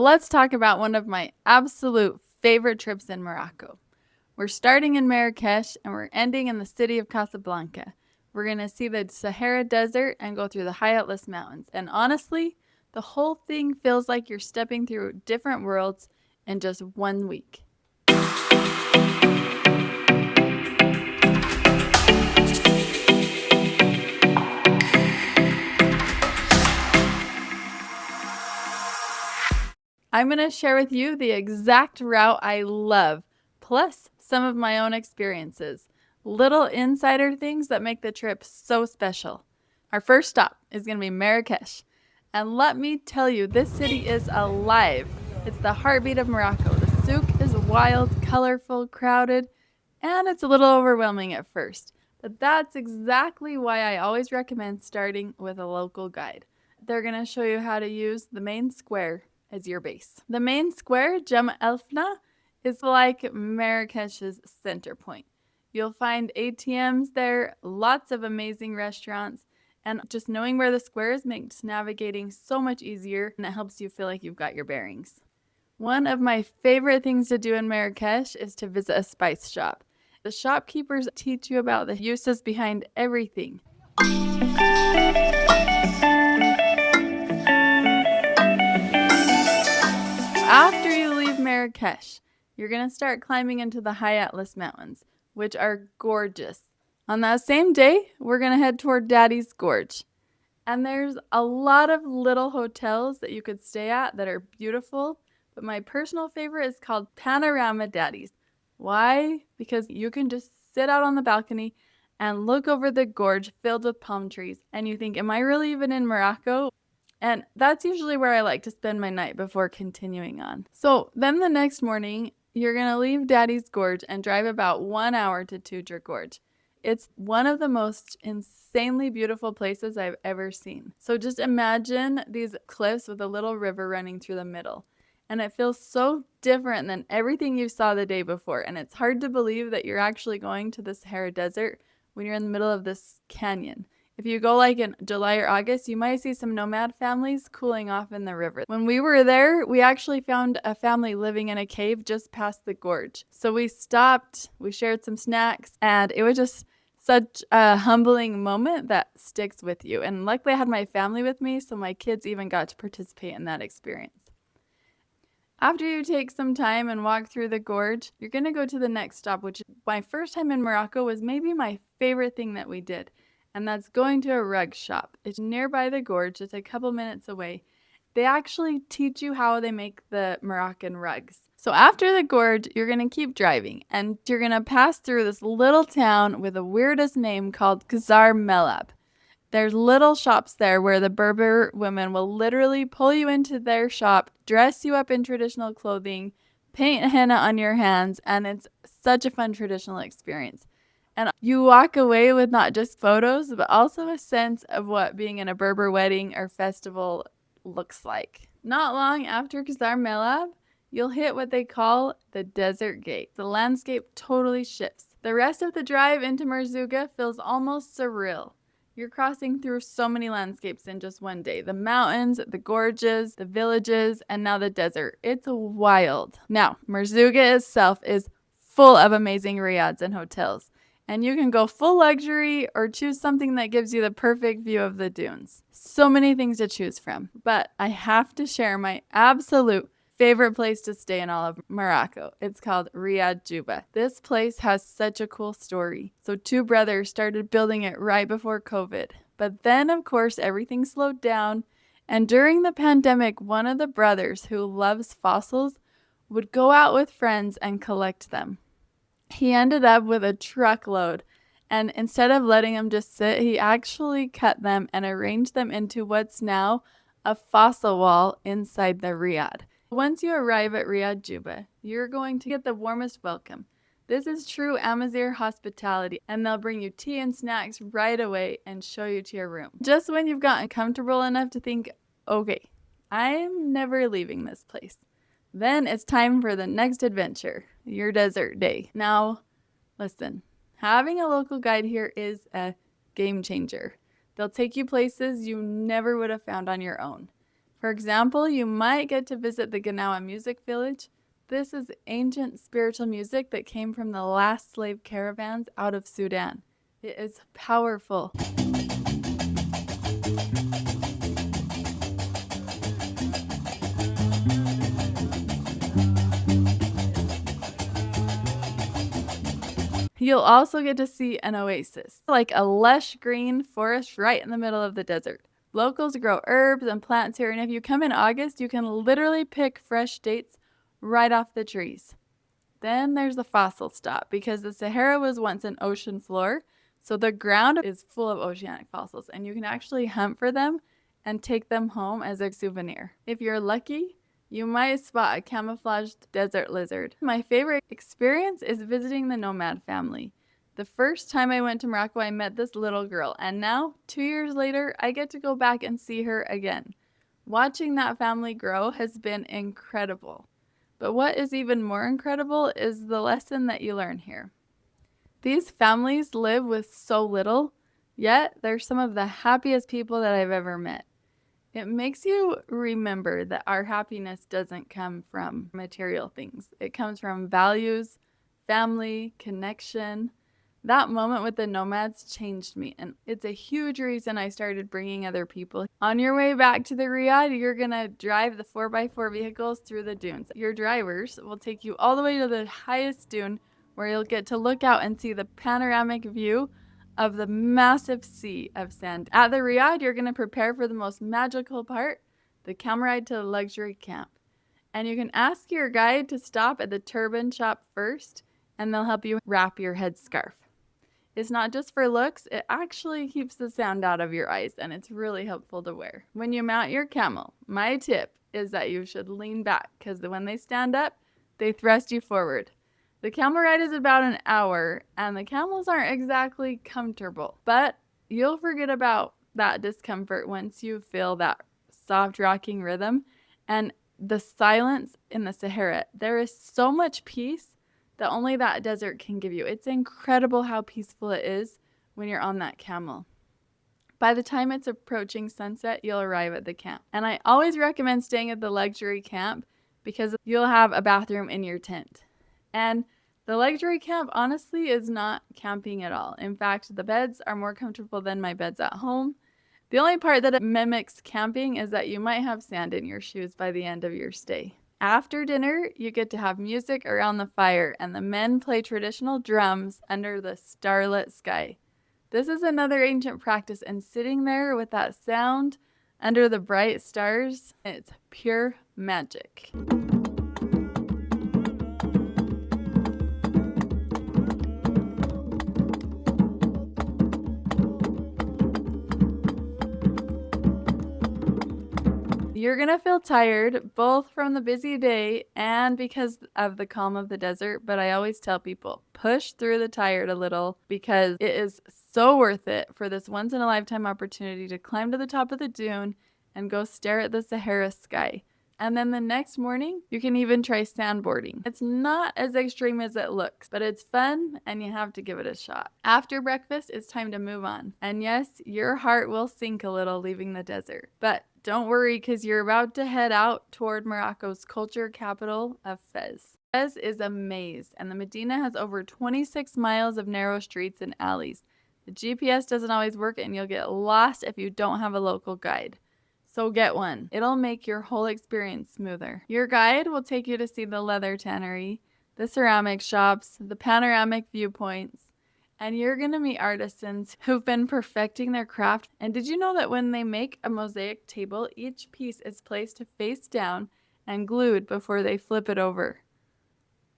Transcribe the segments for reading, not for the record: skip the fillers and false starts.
Let's talk about one of my absolute favorite trips in Morocco. We're starting in Marrakech and we're ending in the city of Casablanca. We're going to see the Sahara Desert and go through the high Atlas Mountains. And honestly, the whole thing feels like you're stepping through different worlds in just 1 week. I'm going to share with you the exact route I love, plus some of my own experiences. Little insider things that make the trip so special. Our first stop is going to be Marrakech. And let me tell you, this city is alive. It's the heartbeat of Morocco. The souk is wild, colorful, crowded, and it's a little overwhelming at first. But that's exactly why I always recommend starting with a local guide. They're going to show you how to use the main square as your base. The main square, Jem Elfna, is like Marrakech's center point. You'll find ATMs there, lots of amazing restaurants, and just knowing where the square is makes navigating so much easier, and it helps you feel like you've got your bearings. One of my favorite things to do in Marrakech is to visit a spice shop. The shopkeepers teach you about the uses behind everything. After you leave Marrakech, you're going to start climbing into the high Atlas Mountains, which are gorgeous. On that same day, we're going to head toward Daddy's Gorge. And there's a lot of little hotels that you could stay at that are beautiful, but my personal favorite is called Panorama Daddy's. Why? Because you can just sit out on the balcony and look over the gorge filled with palm trees, and you think, am I really even in Morocco? And that's usually where I like to spend my night before continuing on. So then the next morning, you're going to leave Daddy's Gorge and drive about 1 hour to Tudor Gorge. It's one of the most insanely beautiful places I've ever seen. So just imagine these cliffs with a little river running through the middle. And it feels so different than everything you saw the day before. And it's hard to believe that you're actually going to the Sahara Desert when you're in the middle of this canyon. If you go like in July or August, you might see some nomad families cooling off in the river. When we were there, we actually found a family living in a cave just past the gorge. So we stopped, we shared some snacks, and it was just such a humbling moment that sticks with you. And luckily I had my family with me, so my kids even got to participate in that experience. After you take some time and walk through the gorge, you're going to go to the next stop, which my first time in Morocco was maybe my favorite thing that we did. And that's going to a rug shop. It's nearby the gorge, it's a couple minutes away. They actually teach you how they make the Moroccan rugs. So after the gorge, you're going to keep driving, and you're going to pass through this little town with the weirdest name called Ksar Mellab. There's little shops there where the Berber women will literally pull you into their shop, dress you up in traditional clothing, paint henna on your hands, and it's such a fun traditional experience. And you walk away with not just photos, but also a sense of what being in a Berber wedding or festival looks like. Not long after Ksar Mellab, you'll hit what they call the desert gate. The landscape totally shifts. The rest of the drive into Merzouga feels almost surreal. You're crossing through so many landscapes in just one day. The mountains, the gorges, the villages, and now the desert. It's wild. Now, Merzouga itself is full of amazing riads and hotels. And you can go full luxury or choose something that gives you the perfect view of the dunes. So many things to choose from. But I have to share my absolute favorite place to stay in all of Morocco. It's called Riad Juba. This place has such a cool story. So two brothers started building it right before COVID. But then, of course, everything slowed down. And during the pandemic, one of the brothers who loves fossils would go out with friends and collect them. He ended up with a truckload, and instead of letting them just sit, he actually cut them and arranged them into what's now a fossil wall inside the riad. Once you arrive at Riad Juba, you're going to get the warmest welcome. This is true Amazigh hospitality, and they'll bring you tea and snacks right away and show you to your room. Just when you've gotten comfortable enough to think, okay, I'm never leaving this place. Then it's time for the next adventure, your desert day. Now, listen, having a local guide here is a game changer. They'll take you places you never would have found on your own. For example, you might get to visit the Ganawa Music Village. This is ancient spiritual music that came from the last slave caravans out of Sudan. It is powerful. You'll also get to see an oasis, like a lush green forest right in the middle of the desert. Locals grow herbs and plants here, and if you come in August, you can literally pick fresh dates right off the trees. Then there's the fossil stop, because the Sahara was once an ocean floor, so the ground is full of oceanic fossils, and you can actually hunt for them and take them home as a souvenir. If you're lucky, you might spot a camouflaged desert lizard. My favorite experience is visiting the nomad family. The first time I went to Morocco, I met this little girl, and now, 2 years later, I get to go back and see her again. Watching that family grow has been incredible. But what is even more incredible is the lesson that you learn here. These families live with so little, yet they're some of the happiest people that I've ever met. It makes you remember that our happiness doesn't come from material things. It comes from values, family, connection. That moment with the nomads changed me, and it's a huge reason I started bringing other people. On your way back to the Riyadh, you're going to drive the 4x4 vehicles through the dunes. Your drivers will take you all the way to the highest dune, where you'll get to look out and see the panoramic view of the massive sea of sand. At the Riyadh, you're going to prepare for the most magical part, the camel ride to the luxury camp. And you can ask your guide to stop at the turban shop first, and they'll help you wrap your headscarf. It's not just for looks, it actually keeps the sound out of your eyes, and it's really helpful to wear. When you mount your camel, my tip is that you should lean back, because when they stand up, they thrust you forward. The camel ride is about an hour, and the camels aren't exactly comfortable, but you'll forget about that discomfort once you feel that soft rocking rhythm and the silence in the Sahara. There is so much peace that only that desert can give you. It's incredible how peaceful it is when you're on that camel. By the time it's approaching sunset, you'll arrive at the camp. And I always recommend staying at the luxury camp because you'll have a bathroom in your tent. And the luxury camp, honestly, is not camping at all. In fact, the beds are more comfortable than my beds at home. The only part that it mimics camping is that you might have sand in your shoes by the end of your stay. After dinner, you get to have music around the fire, and the men play traditional drums under the starlit sky. This is another ancient practice, and sitting there with that sound under the bright stars, it's pure magic. You're going to feel tired, both from the busy day and because of the calm of the desert, but I always tell people, push through the tired a little because it is so worth it for this once-in-a-lifetime opportunity to climb to the top of the dune and go stare at the Sahara sky. And then the next morning, you can even try sandboarding. It's not as extreme as it looks, but it's fun and you have to give it a shot. After breakfast, it's time to move on. And yes, your heart will sink a little leaving the desert. But don't worry, because you're about to head out toward Morocco's culture capital of Fez. Fez is a maze, and the Medina has over 26 miles of narrow streets and alleys. The GPS doesn't always work, and you'll get lost if you don't have a local guide. So get one. It'll make your whole experience smoother. Your guide will take you to see the leather tannery, the ceramic shops, the panoramic viewpoints, and you're going to meet artisans who've been perfecting their craft. And did you know that when they make a mosaic table, each piece is placed face down and glued before they flip it over?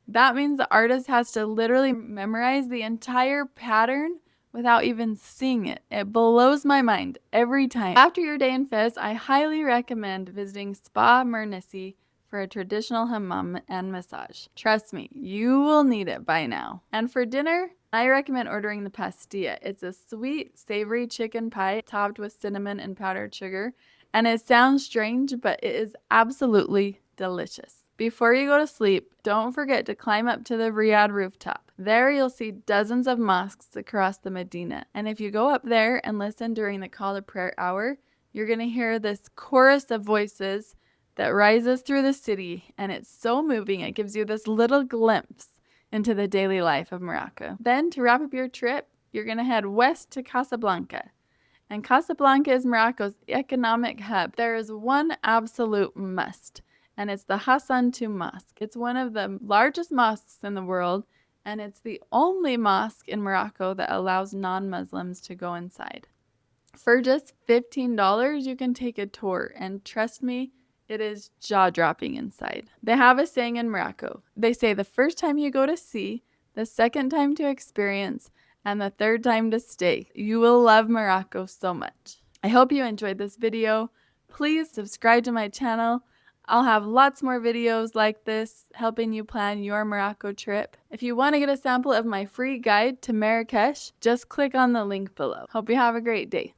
That means the artist has to literally memorize the entire pattern without even seeing it. It blows my mind every time. After your day in Fez, I highly recommend visiting Spa Mernissi for a traditional hammam and massage. Trust me, you will need it by now. And for dinner, I recommend ordering the pastilla. It's a sweet, savory chicken pie topped with cinnamon and powdered sugar. And it sounds strange, but it is absolutely delicious. Before you go to sleep, don't forget to climb up to the Riyadh rooftop. There you'll see dozens of mosques across the Medina. And if you go up there and listen during the call to prayer hour, You're going to hear this chorus of voices that rises through the city, and it's so moving. It gives you this little glimpse into the daily life of Morocco. Then, to wrap up your trip, you're going to head west to Casablanca. And Casablanca is Morocco's economic hub. There is one absolute must, and it's the Hassan II Mosque. It's one of the largest mosques in the world, and it's the only mosque in Morocco that allows non-Muslims to go inside. For just $15, you can take a tour, and trust me, it is jaw-dropping inside. They have a saying in Morocco. They say the first time you go to see, the second time to experience, and the third time to stay. You will love Morocco so much. I hope you enjoyed this video. Please subscribe to my channel. I'll have lots more videos like this helping you plan your Morocco trip. If you want to get a sample of my free guide to Marrakech, just click on the link below. Hope you have a great day.